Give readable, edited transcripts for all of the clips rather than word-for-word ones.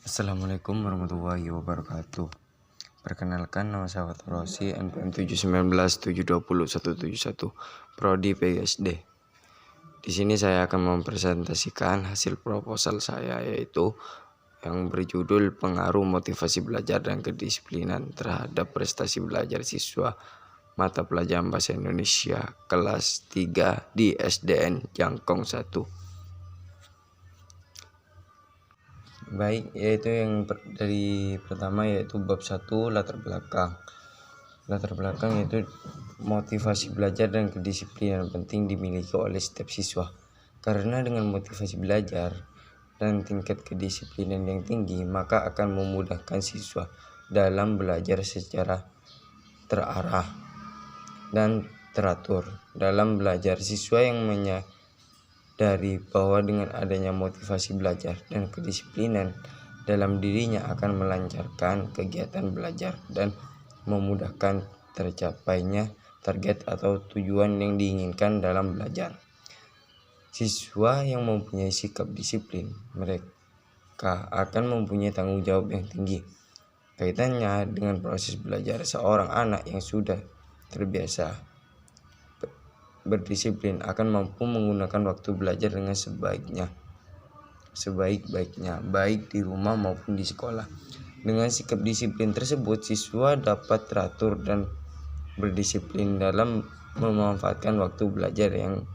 Assalamualaikum warahmatullahi wabarakatuh. Perkenalkan, nama saya Fathur Rosi, NPM 719720171, Prodi PGSD. Di sini saya akan mempresentasikan hasil proposal saya, yaitu yang berjudul pengaruh motivasi belajar dan kedisiplinan terhadap prestasi belajar siswa mata pelajaran Bahasa Indonesia kelas 3 di SDN Jangkong 1. Baik, yaitu dari pertama yaitu bab 1, latar belakang. Latar belakang yaitu motivasi belajar dan kedisiplinan penting dimiliki oleh setiap siswa. Karena dengan motivasi belajar dan tingkat kedisiplinan yang tinggi, maka akan memudahkan siswa dalam belajar secara terarah dan teratur. Dalam belajar, siswa yang dari bahwa dengan adanya motivasi belajar dan kedisiplinan dalam dirinya akan melancarkan kegiatan belajar dan memudahkan tercapainya target atau tujuan yang diinginkan dalam belajar. Siswa yang mempunyai sikap disiplin, mereka akan mempunyai tanggung jawab yang tinggi. Kaitannya dengan proses belajar, seorang anak yang sudah terbiasa berdisiplin akan mampu menggunakan waktu belajar dengan sebaik-baiknya, baik di rumah maupun di sekolah. Dengan sikap disiplin tersebut, siswa dapat teratur dan berdisiplin dalam memanfaatkan waktu belajar, yang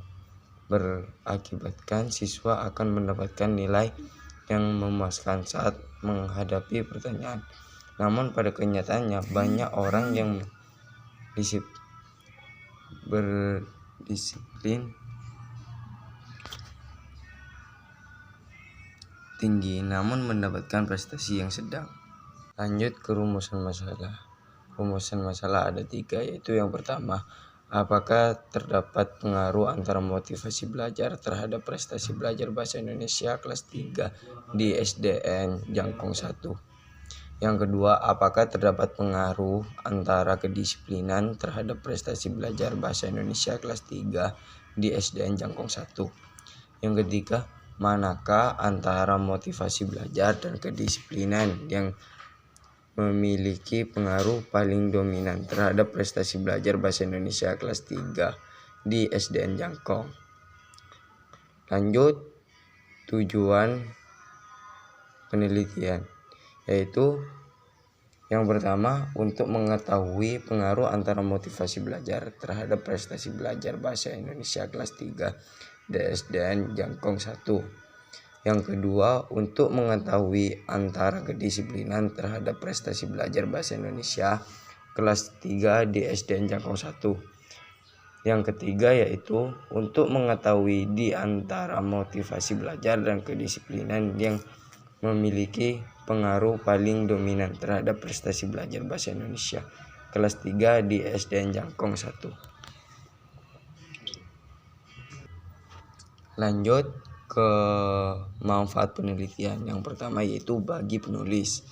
berakibatkan siswa akan mendapatkan nilai yang memuaskan saat menghadapi pertanyaan. Namun pada kenyataannya, banyak orang yang berdisiplin tinggi namun mendapatkan prestasi yang sedang. Lanjut ke rumusan masalah. Rumusan masalah ada 3, yaitu yang pertama, apakah terdapat pengaruh antara motivasi belajar terhadap prestasi belajar Bahasa Indonesia kelas 3 di SDN Jangkong 1. Yang kedua, apakah terdapat pengaruh antara kedisiplinan terhadap prestasi belajar Bahasa Indonesia kelas 3 di SDN Jangkong 1. Yang ketiga, manakah antara motivasi belajar dan kedisiplinan yang memiliki pengaruh paling dominan terhadap prestasi belajar Bahasa Indonesia kelas 3 di SDN Jangkong. Lanjut, tujuan penelitian, yaitu yang pertama, untuk mengetahui pengaruh antara motivasi belajar terhadap prestasi belajar Bahasa Indonesia kelas 3 di SDN Jangkong 1. Yang kedua, untuk mengetahui antara kedisiplinan terhadap prestasi belajar Bahasa Indonesia kelas 3 di SDN Jangkong 1. Yang ketiga, yaitu untuk mengetahui di antara motivasi belajar dan kedisiplinan yang memiliki pengaruh paling dominan terhadap prestasi belajar Bahasa Indonesia kelas 3 di SDN Jangkong 1. Lanjut ke manfaat penelitian. Yang pertama yaitu bagi penulis,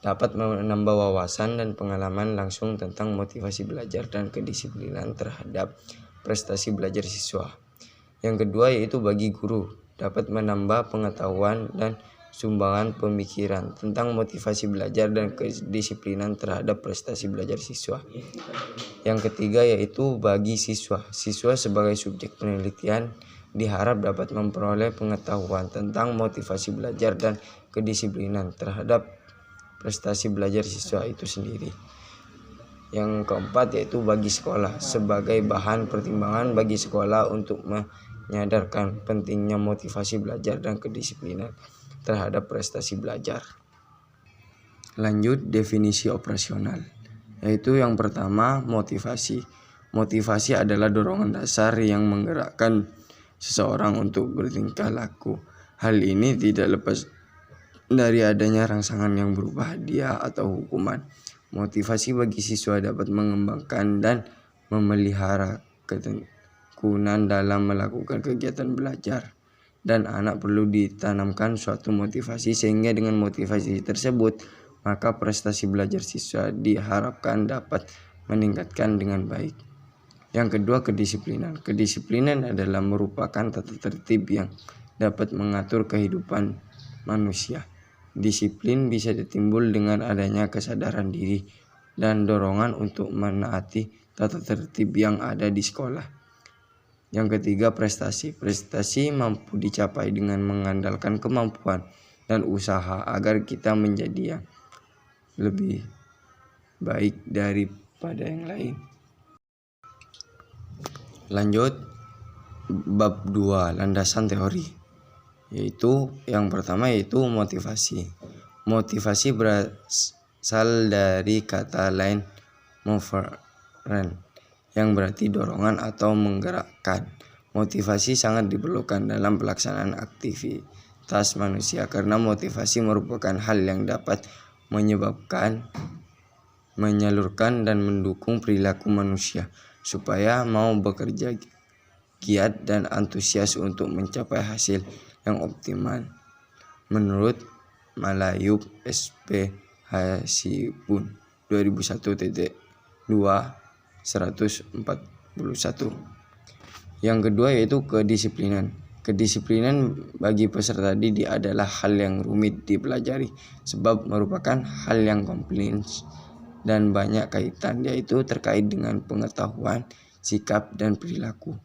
dapat menambah wawasan dan pengalaman langsung tentang motivasi belajar dan kedisiplinan terhadap prestasi belajar siswa. Yang kedua yaitu bagi guru, dapat menambah pengetahuan dan sumbangan pemikiran tentang motivasi belajar dan kedisiplinan terhadap prestasi belajar siswa. Yang ketiga yaitu bagi siswa. Siswa sebagai subjek penelitian diharap dapat memperoleh pengetahuan tentang motivasi belajar dan kedisiplinan terhadap prestasi belajar siswa itu sendiri. Yang keempat yaitu bagi sekolah, sebagai bahan pertimbangan bagi sekolah untuk menyadarkan pentingnya motivasi belajar dan kedisiplinan terhadap prestasi belajar. Lanjut, definisi operasional, yaitu yang pertama, motivasi. Motivasi adalah dorongan dasar yang menggerakkan seseorang untuk bertingkah laku. Hal ini tidak lepas dari adanya rangsangan yang berupa hadiah atau hukuman. Motivasi bagi siswa dapat mengembangkan dan memelihara ketekunan dalam melakukan kegiatan belajar. Dan anak perlu ditanamkan suatu motivasi, sehingga dengan motivasi tersebut maka prestasi belajar siswa diharapkan dapat meningkatkan dengan baik. Yang kedua, kedisiplinan. Kedisiplinan adalah merupakan tata tertib yang dapat mengatur kehidupan manusia. Disiplin bisa ditimbul dengan adanya kesadaran diri dan dorongan untuk menaati tata tertib yang ada di sekolah. Yang ketiga, prestasi. Prestasi mampu dicapai dengan mengandalkan kemampuan dan usaha agar kita menjadi yang lebih baik daripada yang lain. Lanjut bab 2, landasan teori. Yaitu yang pertama yaitu motivasi. Motivasi berasal dari kata lain moveren, yang berarti dorongan atau menggerakkan. Motivasi sangat diperlukan dalam pelaksanaan aktivitas manusia karena motivasi merupakan hal yang dapat menyebabkan, menyalurkan dan mendukung perilaku manusia supaya mau bekerja giat dan antusias untuk mencapai hasil yang optimal. Menurut Malayub SP Hasibun 2001.2 141. Yang kedua yaitu kedisiplinan. Kedisiplinan bagi peserta didik adalah hal yang rumit dipelajari sebab merupakan hal yang kompleks dan banyak kaitan, yaitu terkait dengan pengetahuan, sikap, dan perilaku.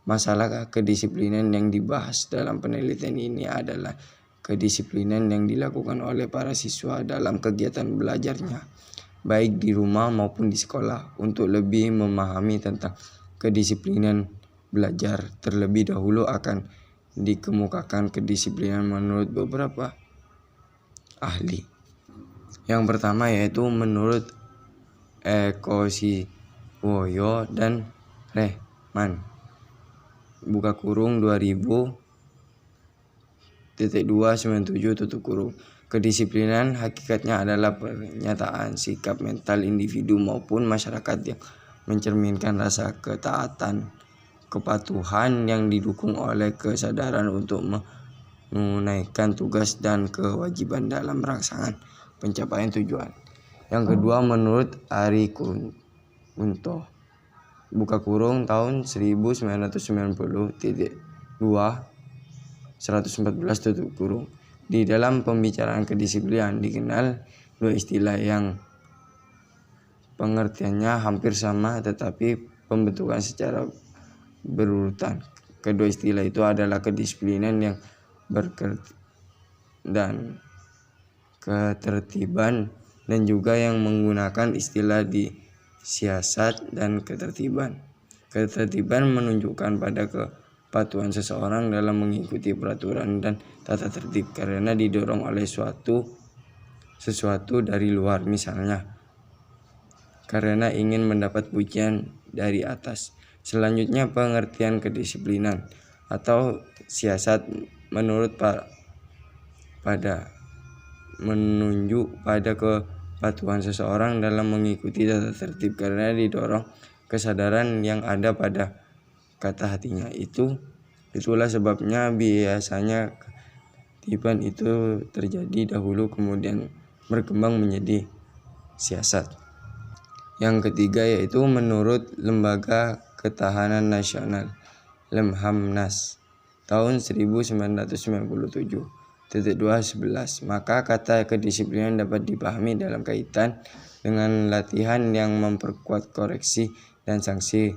Masalah kedisiplinan yang dibahas dalam penelitian ini adalah kedisiplinan yang dilakukan oleh para siswa dalam kegiatan belajarnya, baik di rumah maupun di sekolah. Untuk lebih memahami tentang kedisiplinan belajar, terlebih dahulu akan dikemukakan kedisiplinan menurut beberapa ahli. Yang pertama yaitu menurut Eko Siwoyo dan Rehman (2000.297). Kedisiplinan hakikatnya adalah pernyataan sikap mental individu maupun masyarakat yang mencerminkan rasa ketaatan, kepatuhan yang didukung oleh kesadaran untuk menunaikan tugas dan kewajiban dalam rangsangan pencapaian tujuan. Yang kedua menurut Ari Kunto (tahun 1990.2 114). Di dalam pembicaraan kedisiplinan dikenal dua istilah yang pengertiannya hampir sama tetapi pembentukan secara berurutan. Kedua istilah itu adalah kedisiplinan yang dan ketertiban, dan juga yang menggunakan istilah di siasat dan ketertiban. Ketertiban menunjukkan pada kepatuhan seseorang dalam mengikuti peraturan dan tata tertib karena didorong oleh sesuatu dari luar, misalnya karena ingin mendapat pujian dari atas. Selanjutnya pengertian kedisiplinan atau siasat menunjuk pada kepatuhan seseorang dalam mengikuti tata tertib karena didorong kesadaran yang ada pada kata hatinya. Itulah sebabnya biasanya ketertiban itu terjadi dahulu kemudian berkembang menjadi siasat. Yang ketiga yaitu menurut Lembaga Ketahanan Nasional Lemhamnas tahun 1997.211. Maka kata kedisiplinan dapat dipahami dalam kaitan dengan latihan yang memperkuat koreksi dan sanksi,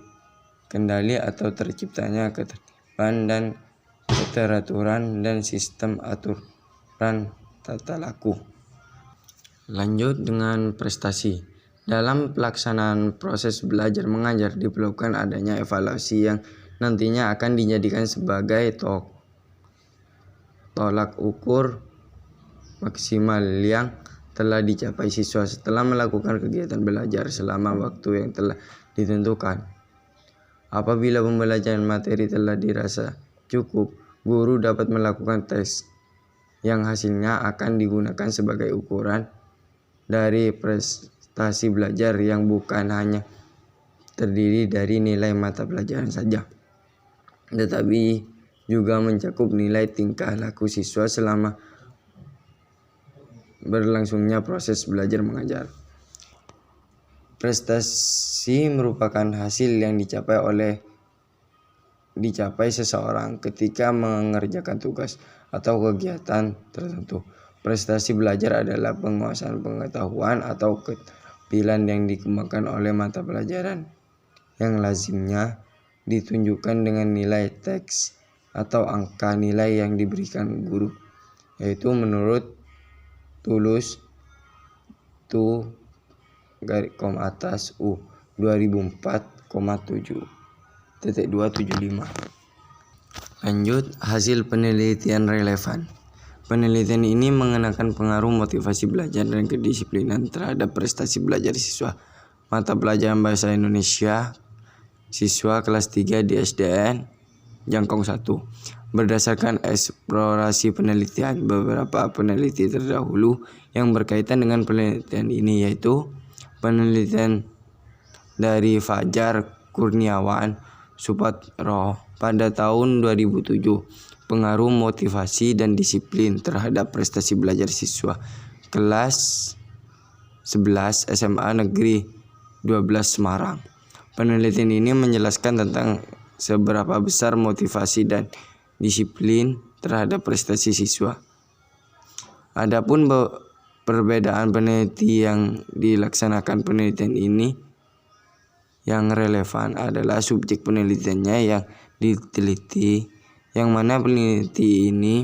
kendali atau terciptanya ketertiban dan keteraturan dan sistem aturan tata laku. Lanjut dengan prestasi. Dalam pelaksanaan proses belajar mengajar diperlukan adanya evaluasi yang nantinya akan dijadikan sebagai tolak ukur maksimal yang telah dicapai siswa setelah melakukan kegiatan belajar selama waktu yang telah ditentukan. Apabila pembelajaran materi telah dirasa cukup, guru dapat melakukan tes yang hasilnya akan digunakan sebagai ukuran dari prestasi belajar yang bukan hanya terdiri dari nilai mata pelajaran saja, tetapi juga mencakup nilai tingkah laku siswa selama berlangsungnya proses belajar mengajar. Prestasi merupakan hasil yang dicapai seseorang ketika mengerjakan tugas atau kegiatan tertentu. Prestasi belajar adalah penguasaan pengetahuan atau keterampilan yang dikembangkan oleh mata pelajaran yang lazimnya ditunjukkan dengan nilai teks atau angka nilai yang diberikan guru, yaitu menurut Toulouse U 2004,7.275. Lanjut, hasil penelitian relevan. Penelitian ini mengenakan pengaruh motivasi belajar dan kedisiplinan terhadap prestasi belajar siswa mata pelajaran Bahasa Indonesia siswa kelas 3 di SDN Jangkong 1. Berdasarkan eksplorasi penelitian, beberapa peneliti terdahulu yang berkaitan dengan penelitian ini yaitu penelitian dari Fajar Kurniawan Supatro pada tahun 2007, pengaruh motivasi dan disiplin terhadap prestasi belajar siswa kelas 11 SMA Negeri 12 Semarang. Penelitian ini menjelaskan tentang seberapa besar motivasi dan disiplin terhadap prestasi siswa. Adapun perbedaan peneliti yang dilaksanakan penelitian ini yang relevan adalah subjek penelitiannya yang diteliti, yang mana peneliti ini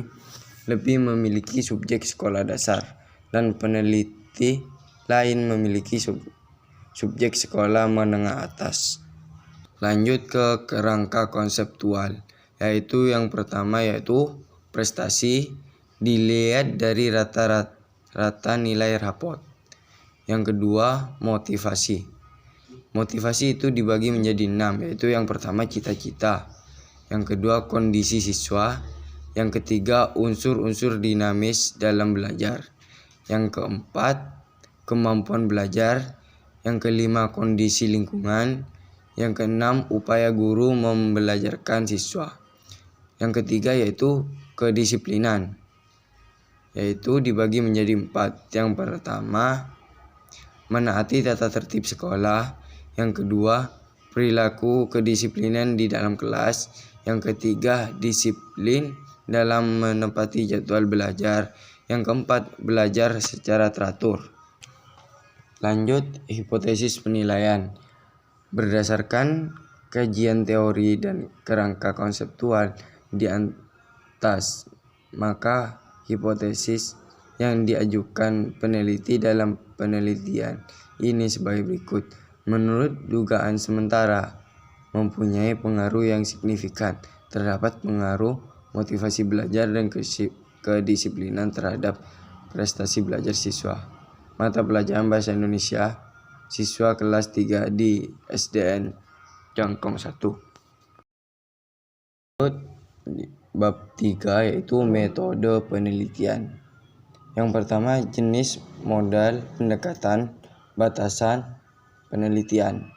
lebih memiliki subjek sekolah dasar dan peneliti lain memiliki subjek sekolah menengah atas. Lanjut ke kerangka konseptual, yaitu yang pertama yaitu prestasi dilihat dari rata-rata nilai rapot. Yang kedua, motivasi. Motivasi itu dibagi menjadi 6, yaitu yang pertama cita-cita, yang kedua kondisi siswa, yang ketiga unsur-unsur dinamis dalam belajar, yang keempat kemampuan belajar, yang kelima kondisi lingkungan, yang keenam upaya guru membelajarkan siswa, yang ketiga yaitu kedisiplinan, yaitu dibagi menjadi 4. Yang pertama menaati tata tertib sekolah, yang kedua perilaku kedisiplinan di dalam kelas, yang ketiga disiplin dalam menepati jadwal belajar, yang keempat belajar secara teratur. Lanjut, hipotesis penilaian. Berdasarkan kajian teori dan kerangka konseptual di atas, maka hipotesis yang diajukan peneliti dalam penelitian ini sebagai berikut. Menurut dugaan sementara, mempunyai pengaruh yang signifikan. Terdapat pengaruh motivasi belajar dan kedisiplinan terhadap prestasi belajar siswa mata pelajaran Bahasa Indonesia siswa kelas 3 di SDN Jangkong 1. Bab 3 yaitu metode penelitian. Yang pertama, jenis, modal, pendekatan, batasan penelitian.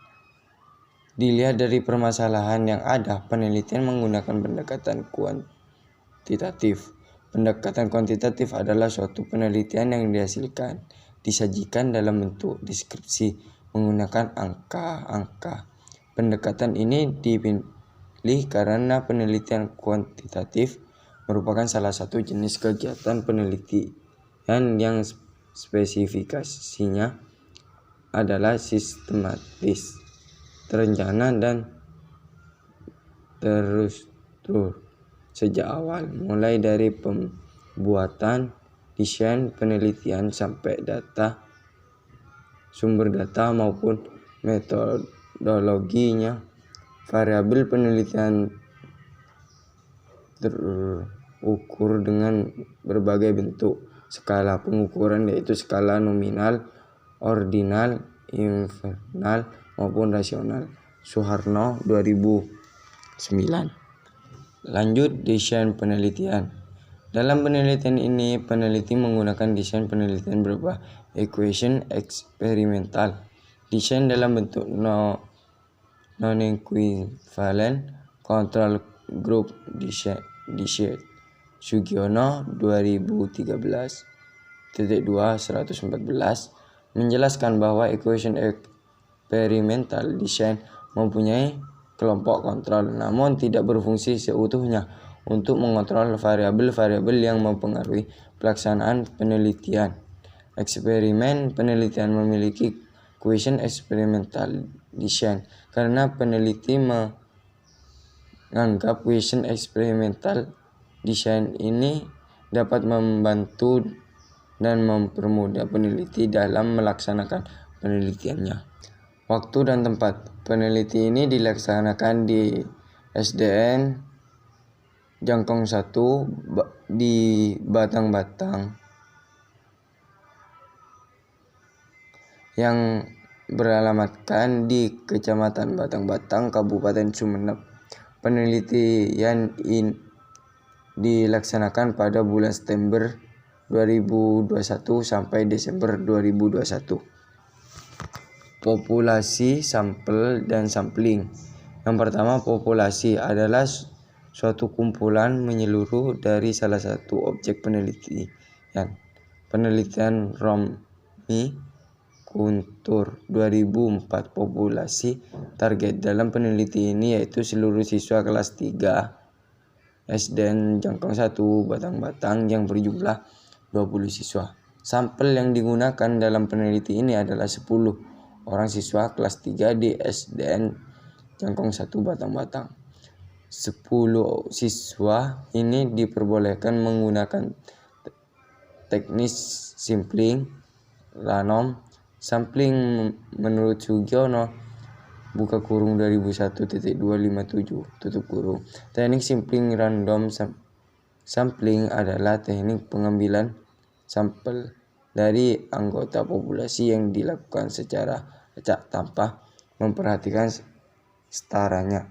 Dilihat dari permasalahan yang ada, penelitian menggunakan pendekatan kuantitatif. Pendekatan kuantitatif adalah suatu penelitian yang disajikan dalam bentuk deskripsi menggunakan angka-angka. Pendekatan ini dipilih karena penelitian kuantitatif merupakan salah satu jenis kegiatan penelitian yang spesifikasinya adalah sistematis, terencana, dan terstruktur sejak awal, mulai dari pembuatan, desain penelitian sampai sumber data maupun metodologinya. Variabel penelitian terukur dengan berbagai bentuk skala pengukuran, yaitu skala nominal, ordinal, infernal, maupun rasional. Suharno 2009. Lanjut, desain penelitian. Dalam penelitian ini, peneliti menggunakan desain penelitian berupa equation eksperimental, desain dalam bentuk non-equivalent, control group design. Sugiono 2013.2/114 menjelaskan bahwa equation eksperimental design mempunyai kelompok kontrol namun tidak berfungsi seutuhnya untuk mengontrol variabel-variabel yang mempengaruhi pelaksanaan penelitian. Eksperimen penelitian memiliki question experimental design karena peneliti menganggap question experimental design ini dapat membantu dan mempermudah peneliti dalam melaksanakan penelitiannya. Waktu dan tempat peneliti ini dilaksanakan di SDN Jangkong 1 di Batang-Batang yang beralamatkan di Kecamatan Batang-Batang, Kabupaten Sumeneb. Penelitian ini dilaksanakan pada bulan September 2021 sampai Desember 2021. Populasi, sampel, dan sampling. Yang pertama, populasi adalah suatu kumpulan menyeluruh dari salah satu objek penelitian. Penelitian Romy Guntur 2004. Populasi target dalam penelitian ini yaitu seluruh siswa kelas 3 SDN Jangkong 1 Batang-Batang yang berjumlah 20 siswa. Sampel yang digunakan dalam penelitian ini adalah 10 orang siswa kelas 3 di SDN Jangkong 1 Batang-Batang. 10 siswa ini diperbolehkan menggunakan teknis sampling random sampling menurut Sugiono (2001.257). Teknik sampling random sampling adalah teknik pengambilan sampel dari anggota populasi yang dilakukan secara acak tanpa memperhatikan setaranya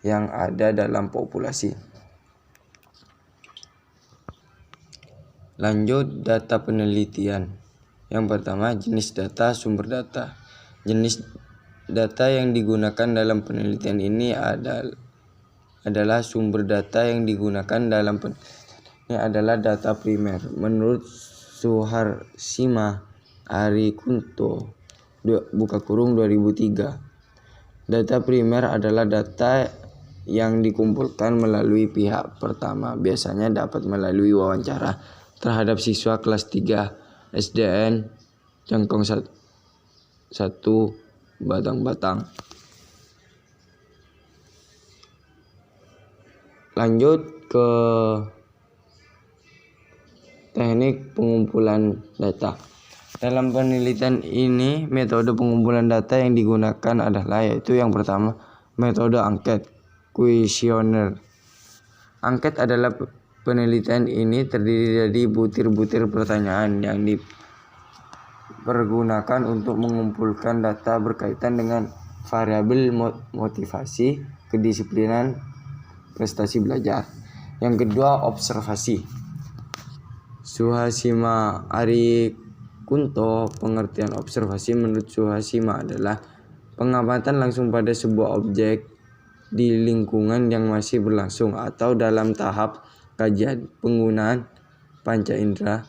yang ada dalam populasi. Lanjut, data penelitian. Yang pertama, jenis data, sumber data. Jenis data yang digunakan dalam penelitian ini adalah sumber data yang digunakan dalam penelitian ini adalah data primer. Menurut Suharsima Arikunto (2003), data primer adalah data yang dikumpulkan melalui pihak pertama, biasanya dapat melalui wawancara terhadap siswa kelas 3 SDN Jangkong 1 Batang-Batang. Lanjut ke teknik pengumpulan data. Dalam penelitian ini, metode pengumpulan data yang digunakan adalah yaitu yang pertama, metode angket kuesioner. Angket adalah penelitian ini terdiri dari butir-butir pertanyaan yang dipergunakan untuk mengumpulkan data berkaitan dengan variabel motivasi, kedisiplinan, prestasi belajar. Yang kedua, observasi. Suharsima Arikunto, pengertian observasi menurut Suharsima adalah pengamatan langsung pada sebuah objek di lingkungan yang masih berlangsung atau dalam tahap kajian penggunaan panca indera.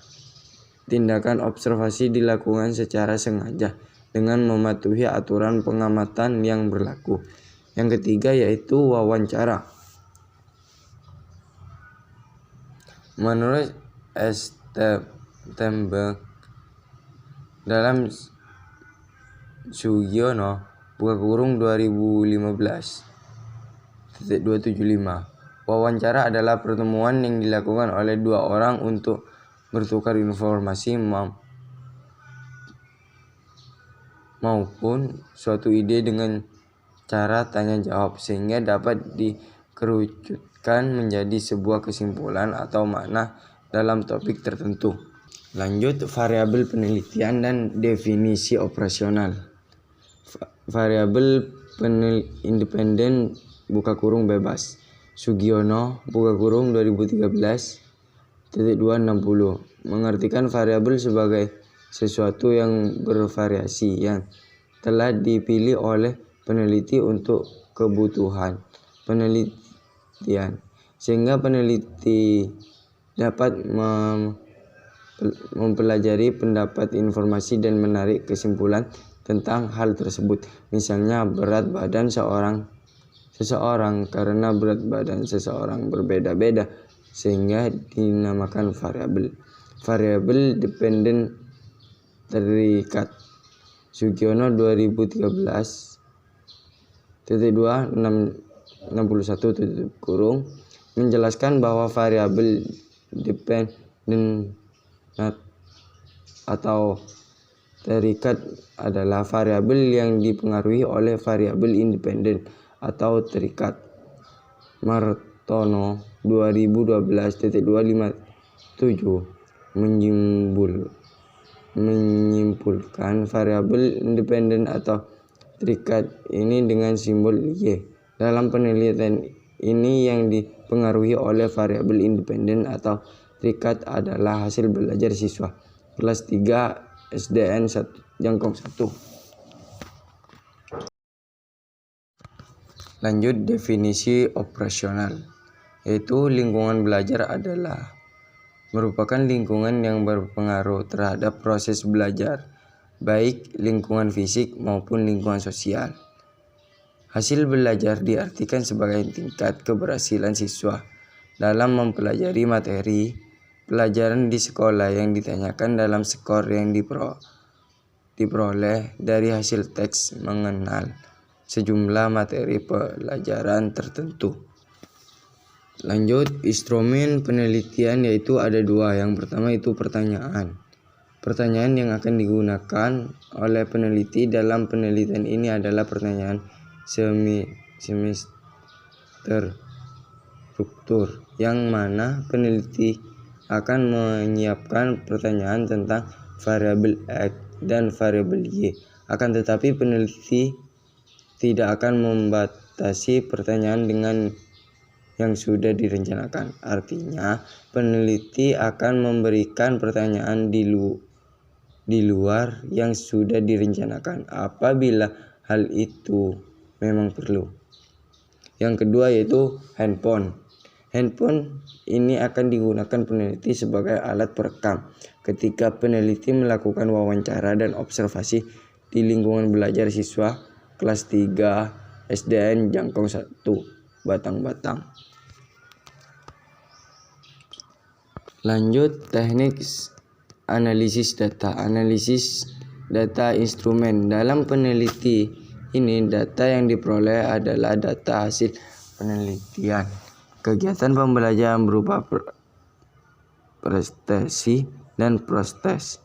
Tindakan observasi dilakukan secara sengaja dengan mematuhi aturan pengamatan yang berlaku. Yang ketiga yaitu wawancara. Menurut Sternberg dalam Sugiono (2015.275), wawancara adalah pertemuan yang dilakukan oleh dua orang untuk bertukar informasi maupun suatu ide dengan cara tanya jawab sehingga dapat dikerucutkan menjadi sebuah kesimpulan atau makna dalam topik tertentu. Lanjut, variabel penelitian dan definisi operasional. Variabel independen (bebas). Sugiono (2013.260) mengartikan variabel sebagai sesuatu yang bervariasi yang telah dipilih oleh peneliti untuk kebutuhan penelitian, sehingga peneliti dapat mempelajari pendapat informasi dan menarik kesimpulan tentang hal tersebut. Misalnya, berat badan seseorang karena berat badan seseorang berbeda-beda sehingga dinamakan variabel. Variabel dependen terikat. Sugiono 2013.2.61 menjelaskan bahwa variabel dependen atau terikat adalah variabel yang dipengaruhi oleh variabel independen atau terikat. Martono 2012.257 menyimpulkan variabel independen atau terikat ini dengan simbol Y. Dalam penelitian ini yang dipengaruhi oleh variabel independen atau terikat adalah hasil belajar siswa kelas 3 SDN 1. Lanjut definisi operasional, yaitu lingkungan belajar adalah merupakan lingkungan yang berpengaruh terhadap proses belajar, baik lingkungan fisik maupun lingkungan sosial. Hasil belajar diartikan sebagai tingkat keberhasilan siswa dalam mempelajari materi pelajaran di sekolah yang ditanyakan dalam skor yang diperoleh dari hasil teks mengenal sejumlah materi pelajaran tertentu. Lanjut, instrumen penelitian yaitu ada dua. Yang pertama itu pertanyaan. Pertanyaan yang akan digunakan oleh peneliti dalam penelitian ini adalah pertanyaan struktur, yang mana peneliti akan menyiapkan pertanyaan tentang variabel X dan variabel Y. Akan tetapi peneliti tidak akan membatasi pertanyaan dengan yang sudah direncanakan. Artinya, peneliti akan memberikan pertanyaan di luar yang sudah direncanakan apabila hal itu memang perlu. Yang kedua yaitu handphone. Handphone ini akan digunakan peneliti sebagai alat perekam ketika peneliti melakukan wawancara dan observasi di lingkungan belajar siswa kelas 3 SDN 1 Batang. Lanjut teknik analisis data. Analisis data instrumen. Dalam peneliti ini data yang diperoleh adalah data hasil penelitian. Kegiatan pembelajaran berupa prestasi dan proses.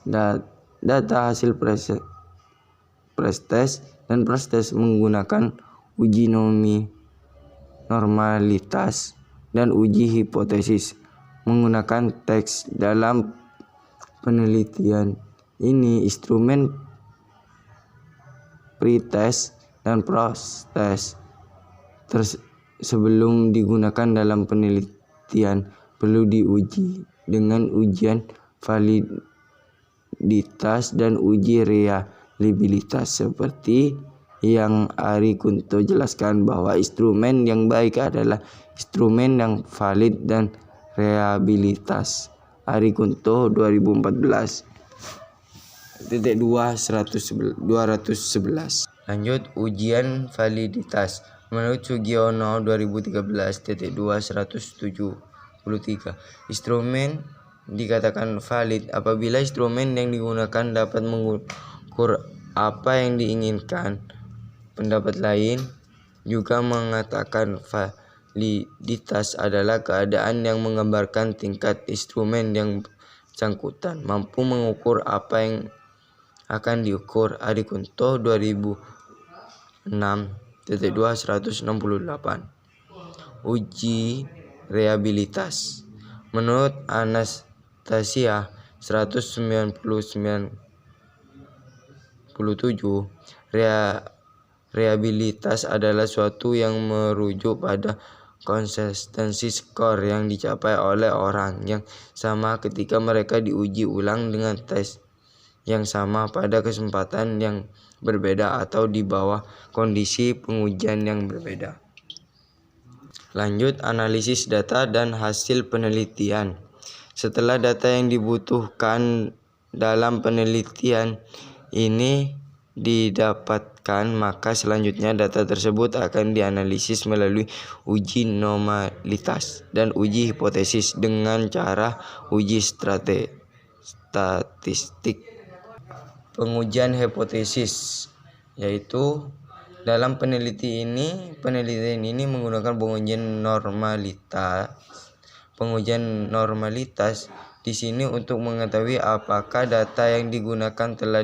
Data hasil proses dan proses menggunakan uji normalitas dan uji hipotesis. Menggunakan teks. Dalam penelitian ini instrumen pretest dan post-test sebelum digunakan dalam penelitian perlu diuji dengan ujian validitas dan uji reliabilitas. Seperti yang Ari Kunto jelaskan bahwa instrumen yang baik adalah instrumen yang valid dan reliabilitas. Ari Kunto 2014.211. Lanjut ujian validitas. Menurut Sugiono 2013.2.173, instrumen dikatakan valid apabila instrumen yang digunakan dapat mengukur apa yang diinginkan. Pendapat lain juga mengatakan validitas adalah keadaan yang menggambarkan tingkat instrumen yang bersangkutan mampu mengukur apa yang akan diukur. Ari Kunto 2006.2.168. Uji reliabilitas. Menurut Anastasia 199.7, reliabilitas adalah suatu yang merujuk pada konsistensi skor yang dicapai oleh orang yang sama ketika mereka diuji ulang dengan tes yang sama pada kesempatan yang berbeda atau di bawah kondisi pengujian yang berbeda. Lanjut analisis data dan hasil penelitian. Setelah data yang dibutuhkan dalam penelitian ini didapatkan maka selanjutnya data tersebut akan dianalisis melalui uji normalitas dan uji hipotesis dengan cara uji statistik. Pengujian hipotesis yaitu dalam penelitian ini menggunakan pengujian normalitas. Pengujian normalitas di sini untuk mengetahui apakah data yang digunakan telah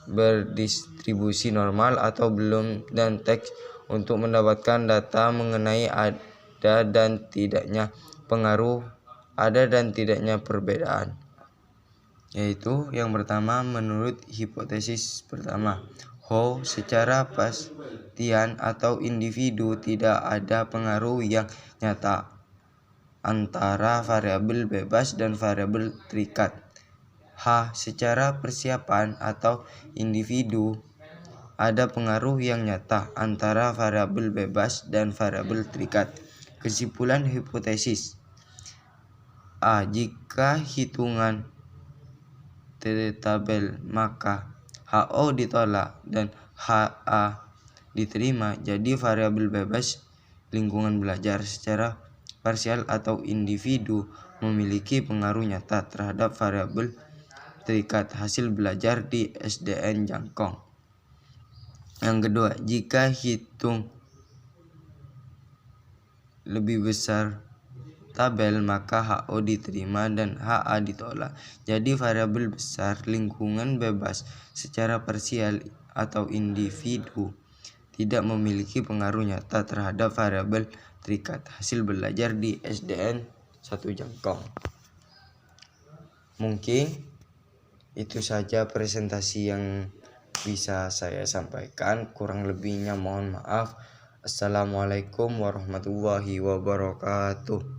berdistribusi normal atau belum, dan teks untuk mendapatkan data mengenai ada dan tidaknya perbedaan. Yaitu yang pertama, menurut hipotesis pertama, secara pastian atau individu tidak ada pengaruh yang nyata antara variabel bebas dan variabel terikat. Secara persiapan atau individu ada pengaruh yang nyata antara variabel bebas dan variabel terikat. Kesimpulan hipotesis. Jika hitungan tabel maka HO ditolak dan HA diterima. Jadi variabel bebas lingkungan belajar secara parsial atau individu memiliki pengaruh nyata terhadap variabel terikat hasil belajar di SDN jangkau. Yang kedua, jika hitung lebih besar tabel maka HO diterima dan HA ditolak. Jadi variabel besar lingkungan bebas secara parsial atau individu tidak memiliki pengaruh nyata terhadap variabel terikat hasil belajar di SDN 1 jangkau. Mungkin itu saja presentasi yang bisa saya sampaikan, kurang lebihnya mohon maaf. Assalamualaikum warahmatullahi wabarakatuh.